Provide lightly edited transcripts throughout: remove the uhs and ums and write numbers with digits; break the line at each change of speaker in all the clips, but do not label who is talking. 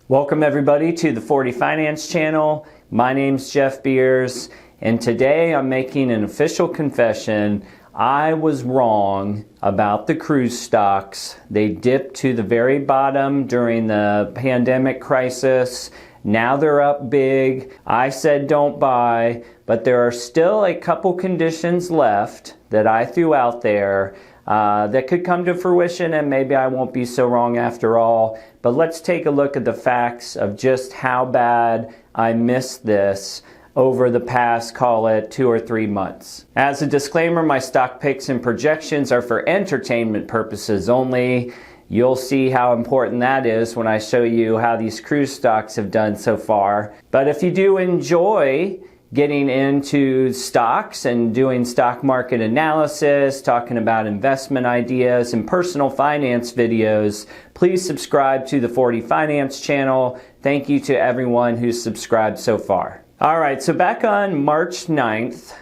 Welcome everybody to the 40 Finance channel. My name's Jeff Beers, and today I'm making an official confession. I was wrong about the cruise stocks. They dipped to the very bottom during the pandemic crisis. Now they're up big. I said don't buy, but there are still a couple conditions left that I threw out there that could come to fruition, and maybe I won't be so wrong after all. But let's take a look at the facts of just how bad I missed this over the past, call it 2 or 3 months. As a disclaimer, my stock picks and projections are for entertainment purposes only. You'll see how important that is when I show you how these cruise stocks have done so far. But if you do enjoy getting into stocks and doing stock market analysis, talking about investment ideas and personal finance videos, please subscribe to the 40 Finance channel. Thank you to everyone who's subscribed so far. All right, so back on March 9th,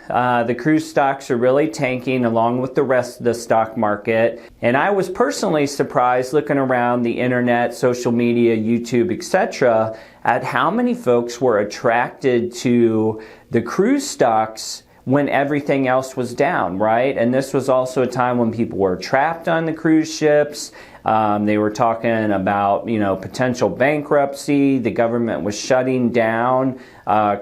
the cruise stocks are really tanking along with the rest of the stock market. And I was personally surprised looking around the internet, social media, YouTube, etc., at how many folks were attracted to the cruise stocks when everything else was down, right? And this was also a time when people were trapped on the cruise ships. They were talking about, potential bankruptcy. The government was shutting down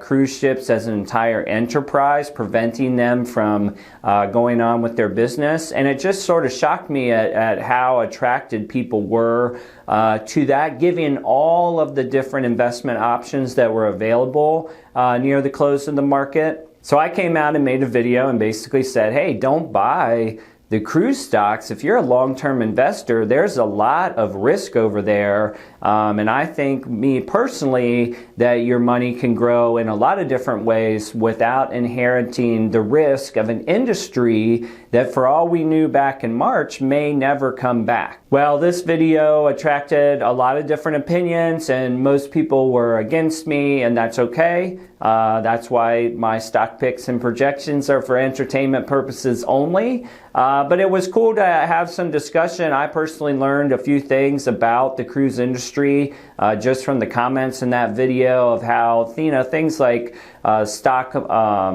cruise ships as an entire enterprise, preventing them from going on with their business. And it just sort of shocked me at how attracted people were to that, given all of the different investment options that were available near the close of the market. So I came out and made a video and basically said, hey, don't buy the cruise stocks. If you're a long-term investor, there's a lot of risk over there. And I think, me personally, that your money can grow in a lot of different ways without inheriting the risk of an industry that, for all we knew back in March, may never come back. Well, this video attracted a lot of different opinions, and most people were against me, and that's okay. That's why my stock picks and projections are for entertainment purposes only. But it was cool to have some discussion. I personally learned a few things about the cruise industry just from the comments in that video, of how things like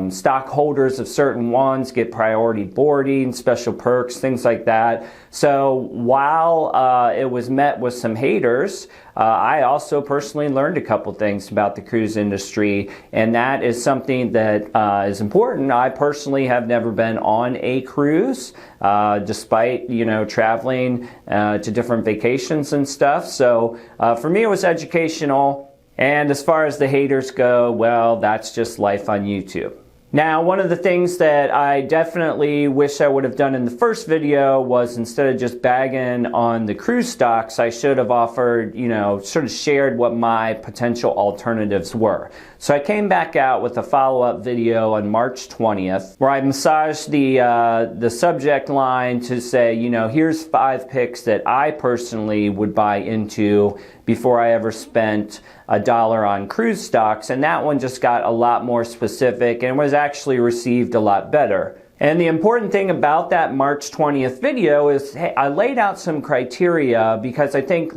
stockholders of certain ones get priority boarding, special perks, things like that. So while it was met with some haters, I also personally learned a couple things about the cruise industry, and that is something that is important. I personally have never been on a cruise, despite traveling to different vacations and stuff. So for me, it was educational. And as far as the haters go, well, that's just life on YouTube. Now, one of the things that I definitely wish I would have done in the first video was, instead of just bagging on the cruise stocks, I should have offered, sort of shared what my potential alternatives were. So I came back out with a follow-up video on March 20th, where I massaged the subject line to say, here's 5 picks that I personally would buy into before I ever spent $1 on cruise stocks. And that one just got a lot more specific and was actually received a lot better. And the important thing about that March 20th video is, hey, I laid out some criteria, because I think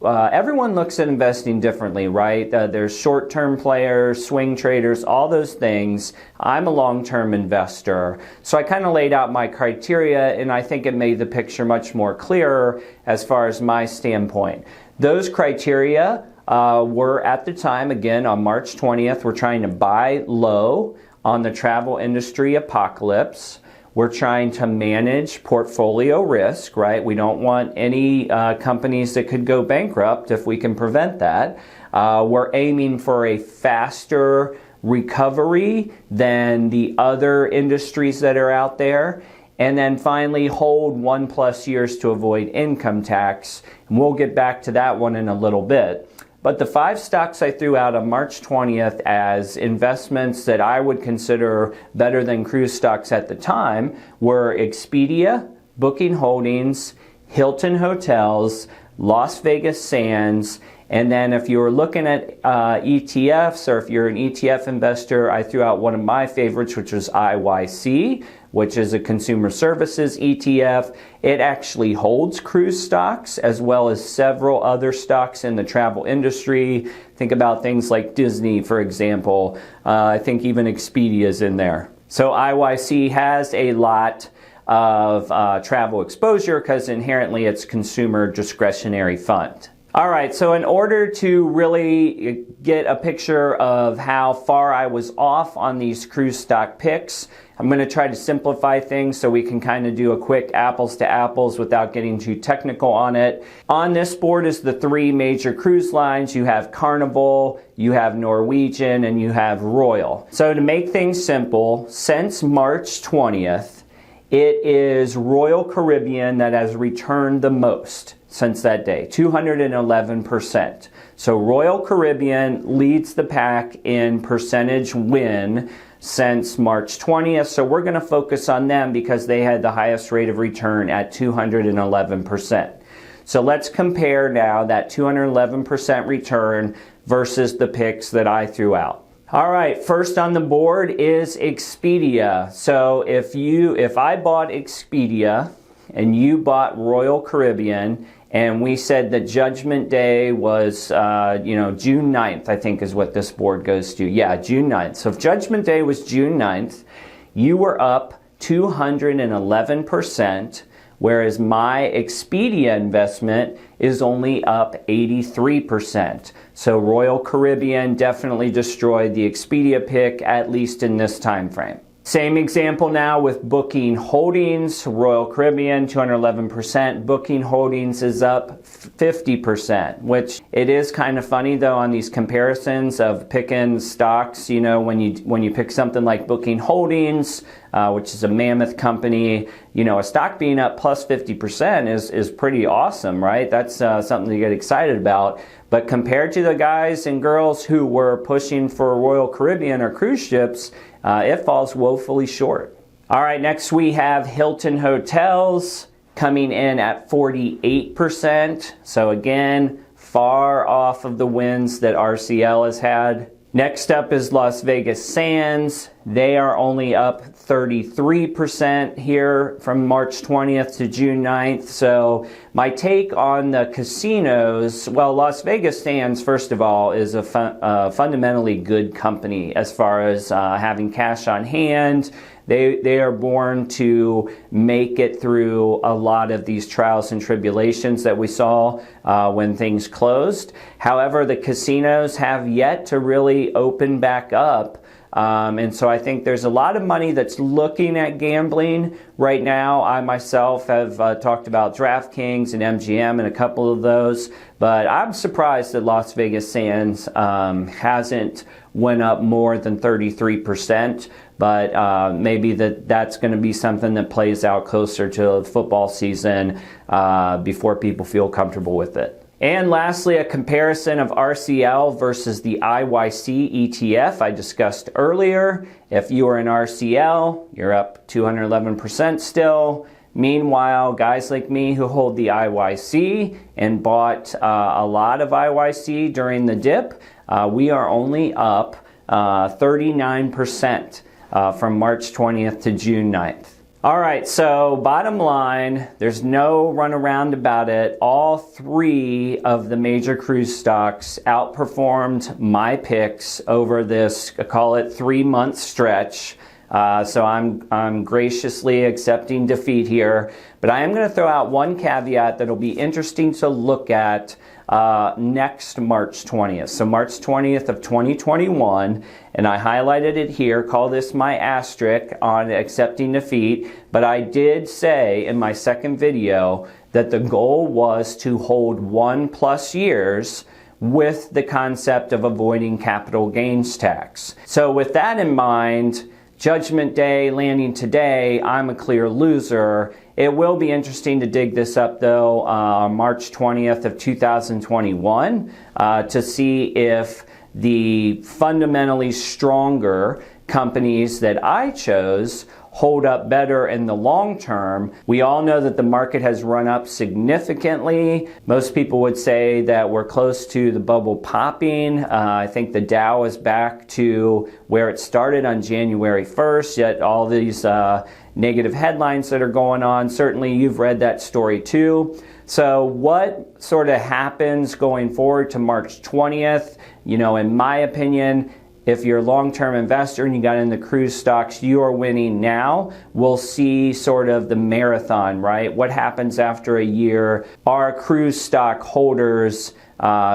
everyone looks at investing differently, right? There's short-term players, swing traders, all those things. I'm a long-term investor. So I kind of laid out my criteria, and I think it made the picture much more clearer as far as my standpoint. Those criteria were, at the time, again, on March 20th, we're trying to buy low on the travel industry apocalypse. We're trying to manage portfolio risk, right? We don't want any companies that could go bankrupt if we can prevent that. We're aiming for a faster recovery than the other industries that are out there. And then finally, hold 1+ years to avoid income tax. And we'll get back to that one in a little bit. But the 5 stocks I threw out on March 20th as investments that I would consider better than cruise stocks at the time were Expedia, Booking Holdings, Hilton Hotels, Las Vegas Sands, And then if you're looking at ETFs, or if you're an ETF investor, I threw out one of my favorites, which was IYC, which is a consumer services ETF. It actually holds cruise stocks as well as several other stocks in the travel industry. Think about things like Disney, for example. I think even Expedia is in there. So IYC has a lot of travel exposure because inherently it's consumer discretionary fund. All right, so in order to really get a picture of how far I was off on these cruise stock picks, I'm going to try to simplify things so we can kind of do a quick apples to apples without getting too technical on it. On this board is the three major cruise lines. You have Carnival, you have Norwegian, and you have Royal. So to make things simple, since March 20th, it is Royal Caribbean that has returned the most since that day, 211%. So Royal Caribbean leads the pack in percentage win since March 20th. So we're going to focus on them because they had the highest rate of return at 211%. So let's compare now that 211% return versus the picks that I threw out. All right, first on the board is Expedia. So if I bought Expedia and you bought Royal Caribbean, and we said that Judgment Day was, June 9th, I think is what this board goes to. Yeah, June 9th. So if Judgment Day was June 9th, you were up 211%, whereas my Expedia investment is only up 83%. So Royal Caribbean definitely destroyed the Expedia pick, at least in this time frame. Same example now with Booking Holdings. Royal Caribbean, 211%. Booking Holdings is up 50%, which it is kind of funny though on these comparisons of picking stocks. You know, when you pick something like Booking Holdings, which is a mammoth company, you know, a stock being up plus 50% is pretty awesome, right? That's something to get excited about. But compared to the guys and girls who were pushing for Royal Caribbean or cruise ships, it falls woefully short. All right, next we have Hilton Hotels coming in at 48%. So again, far off of the wins that RCL has had. Next up is Las Vegas Sands. They are only up 33% here from March 20th to June 9th. So my take on the casinos, well, Las Vegas Sands, first of all, is a fundamentally good company as far as having cash on hand. They are born to make it through a lot of these trials and tribulations that we saw when things closed. However, the casinos have yet to really open back up. And so I think there's a lot of money that's looking at gambling right now. I myself have talked about DraftKings and MGM and a couple of those, but I'm surprised that Las Vegas Sands hasn't went up more than 33%. But maybe that's going to be something that plays out closer to the football season before people feel comfortable with it. And lastly, a comparison of RCL versus the IYC ETF I discussed earlier. If you are an RCL, you're up 211% still. Meanwhile, guys like me who hold the IYC and bought a lot of IYC during the dip, we are only up 39%. From March 20th to June 9th. All right, so bottom line, there's no runaround about it. All three of the major cruise stocks outperformed my picks over this, call it 3-month stretch. So I'm graciously accepting defeat here. But I am going to throw out one caveat that'll be interesting to look at next March 20th. So March 20th of 2021, and I highlighted it here, call this my asterisk on accepting defeat, but I did say in my second video that the goal was to hold 1+ years with the concept of avoiding capital gains tax. So with that in mind, Judgment Day landing today, I'm a clear loser. It will be interesting to dig this up though, March 20th of 2021, to see if the fundamentally stronger companies that I chose hold up better in the long term. We all know that the market has run up significantly. Most people would say that we're close to the bubble popping. I think the Dow is back to where it started on January 1st, yet all these negative headlines that are going on, certainly you've read that story too. So what sort of happens going forward to March 20th? You know, in my opinion, if you're a long-term investor and you got in the cruise stocks, you are winning now. We'll see sort of the marathon, right? What happens after a year? Are cruise stock holders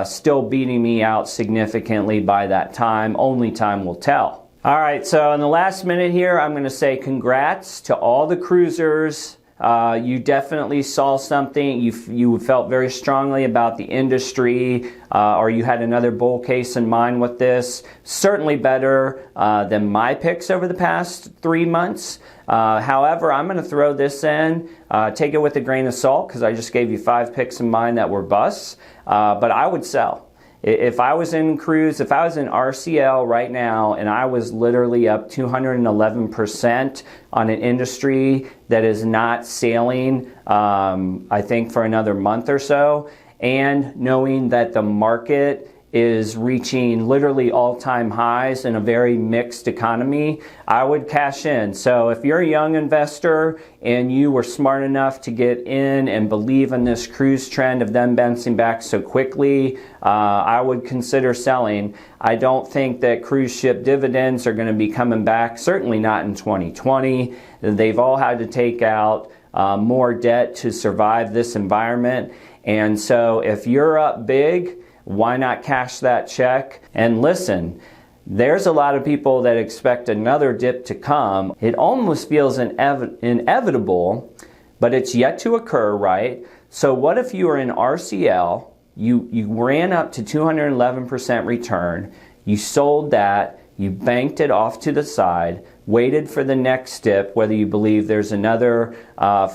still beating me out significantly by that time? Only time will tell. All right, so in the last minute here, I'm going to say congrats to all the cruisers. You definitely saw something, you felt very strongly about the industry, or you had another bull case in mind with this. Certainly better than my picks over the past 3 months. However, I'm going to throw this in, take it with a grain of salt, because I just gave you 5 picks in mind that were busts, but I would sell. If I was in cruise, if I was in RCL right now and I was literally up 211% on an industry that is not sailing, I think for another month or so, and knowing that the market is reaching literally all-time highs in a very mixed economy, I would cash in. So if you're a young investor and you were smart enough to get in and believe in this cruise trend of them bouncing back so quickly, I would consider selling. I don't think that cruise ship dividends are going to be coming back, certainly not in 2020. They've all had to take out more debt to survive this environment. And so if you're up big, why not cash that check? And listen, there's a lot of people that expect another dip to come. It almost feels inevitable, but it's yet to occur, right? So what if you were in RCL, you ran up to 211% return, you sold that, you banked it off to the side, waited for the next dip, whether you believe there's another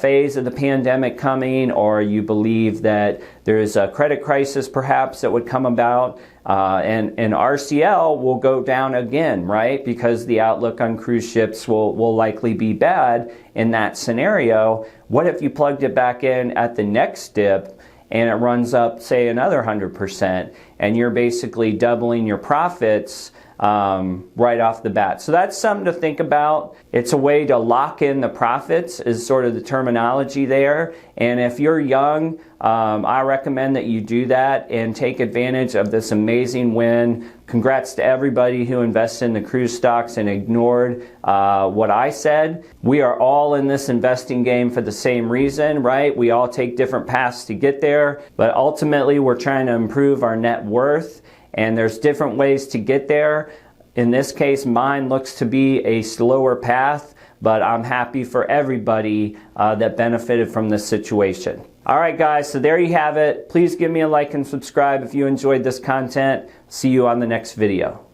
phase of the pandemic coming, or you believe that there's a credit crisis perhaps that would come about, and RCL will go down again, right? Because the outlook on cruise ships will likely be bad in that scenario. What if you plugged it back in at the next dip and it runs up, say, another 100%, and you're basically doubling your profits right off the bat? So that's something to think about. It's a way to lock in the profits, is sort of the terminology there. And if you're young, I recommend that you do that and take advantage of this amazing win. Congrats to everybody who invested in the cruise stocks and ignored what I said. We are all in this investing game for the same reason, right? We all take different paths to get there, but ultimately we're trying to improve our net worth. And there's different ways to get there. In this case, mine looks to be a slower path, but I'm happy for everybody that benefited from this situation. All right, guys, so there you have it. Please give me a like and subscribe if you enjoyed this content. See you on the next video.